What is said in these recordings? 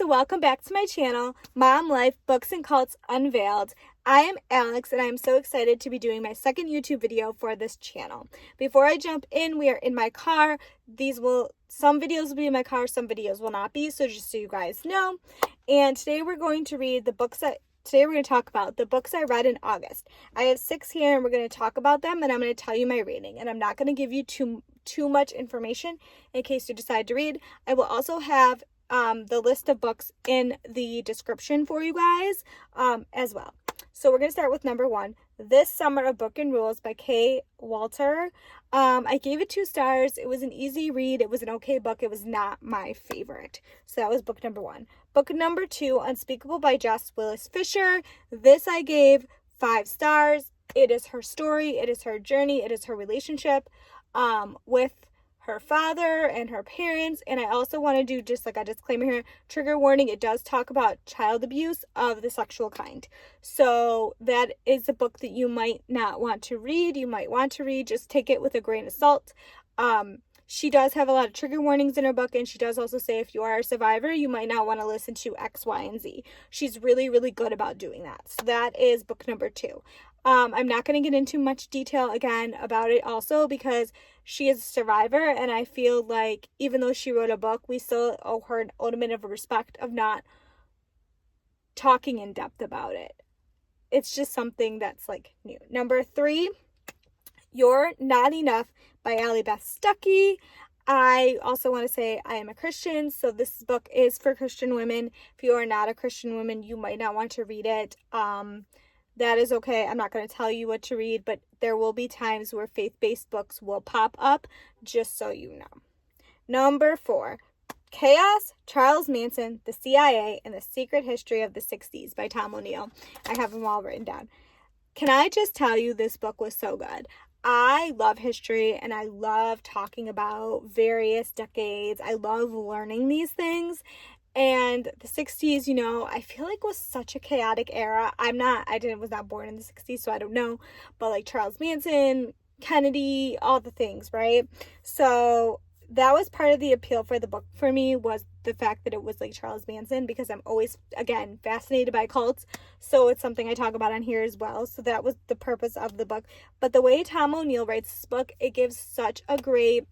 welcome back to my channel, Mom Life Books and Cults Unveiled. I am Alex and I am so excited to be doing my second YouTube video for this channel. Before I jump in, we are in my car. Some videos will be in my car, some videos will not be, so just so you guys know. And today we're going to talk about the books I read in August. I have 6 here and we're going to talk about them and I'm going to tell you my rating. And I'm not going to give you too much information in case you decide to read. I will also have the list of books in the description for you guys as well. So we're going to start with number 1, This Summer of Book and Rules by Kay Walter. I gave it 2 stars. It was an easy read. It was an okay book. It was not my favorite. So that was book number 1. Book number 2, Unspeakable by Jessica Willis Fisher. This I gave 5 stars. It is her story. It is her journey. It is her relationship with her father and her parents. And I also want to do just like a disclaimer here, trigger warning, it does talk about child abuse of the sexual kind. So that is a book that you might not want to read. You might want to read, just take it with a grain of salt. She does have a lot of trigger warnings in her book, and she does also say if you are a survivor, you might not want to listen to X, Y, and Z. She's really, really good about doing that. So that is book number 2. I'm not going to get into much detail again about it also because she is a survivor, and I feel like even though she wrote a book, we still owe her an element of respect of not talking in depth about it. It's just something that's like new. Number 3, You're Not Enough by Allie Beth Stuckey. I also want to say I am a Christian, so this book is for Christian women. If you are not a Christian woman, you might not want to read it. That is okay. I'm not going to tell you what to read, but there will be times where faith-based books will pop up, just so you know. Number 4, Chaos, Charles Manson, the CIA, and the Secret History of the 60s by Tom Oniel. I have them all written down. Can I just tell you, this book was so good. I love history and I love talking about various decades. I love learning these things. And the 60s, you know, I feel like was such a chaotic era. I was not born in the 60s, so I don't know. But like Charles Manson, Kennedy, all the things, right? So that was part of the appeal for the book for me, was the fact that it was like Charles Manson, because I'm always, again, fascinated by cults. So it's something I talk about on here as well. So that was the purpose of the book. But the way Tom Oniel writes this book, it gives such a great,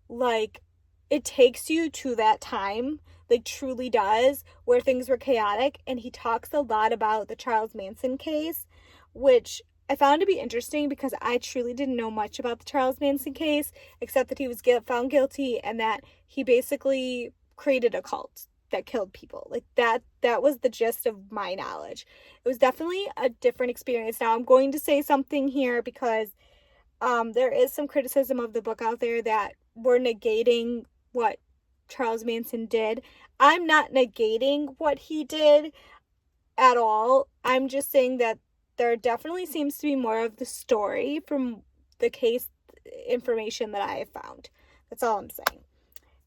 like, it takes you to that time, like truly does, where things were chaotic. And he talks a lot about the Charles Manson case, which I found to be interesting because I truly didn't know much about the Charles Manson case, except that he was found guilty and that he basically created a cult that killed people. Like that was the gist of my knowledge. It was definitely a different experience. Now I'm going to say something here because there is some criticism of the book out there that we're negating what Charles Manson did. I'm not negating what he did at all. I'm just saying that there definitely seems to be more of the story from the case information that I have found. That's all I'm saying.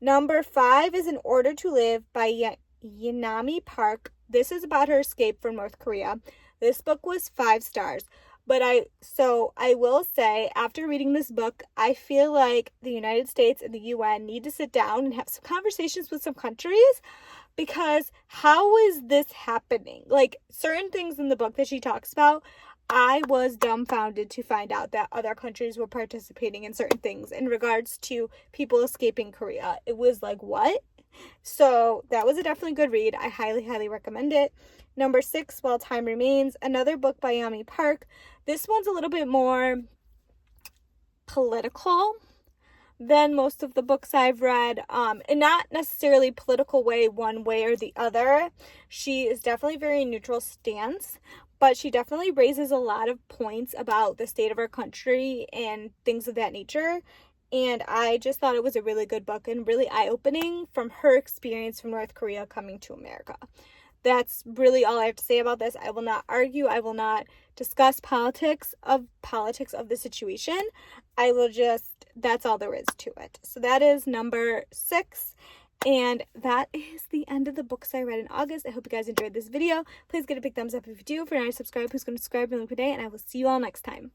Number 5 is In Order to Live by yeonmi Park. This is about her escape from North Korea. This book was 5 stars. But I will say, after reading this book, I feel like the United States and the UN need to sit down and have some conversations with some countries, because how is this happening? Like, certain things in the book that she talks about, I was dumbfounded to find out that other countries were participating in certain things in regards to people escaping Korea. It was like, what? So that was a definitely good read. I highly, highly recommend it. Number 6, While Time Remains, another book by yeonmi Park. This one's a little bit more political than most of the books I've read, and not necessarily political way one way or the other. She is definitely very neutral stance, but she definitely raises a lot of points about the state of our country and things of that nature. And I just thought it was a really good book and really eye-opening from her experience from North Korea coming to America. That's really all I have to say about this. I will not argue. I will not discuss politics of the situation. I will just, that's all there is to it. So that is number 6. And that is the end of the books I read in August. I hope you guys enjoyed this video. Please give it a big thumbs up if you do. If you're not subscribed, please go subscribe and look today. And I will see you all next time.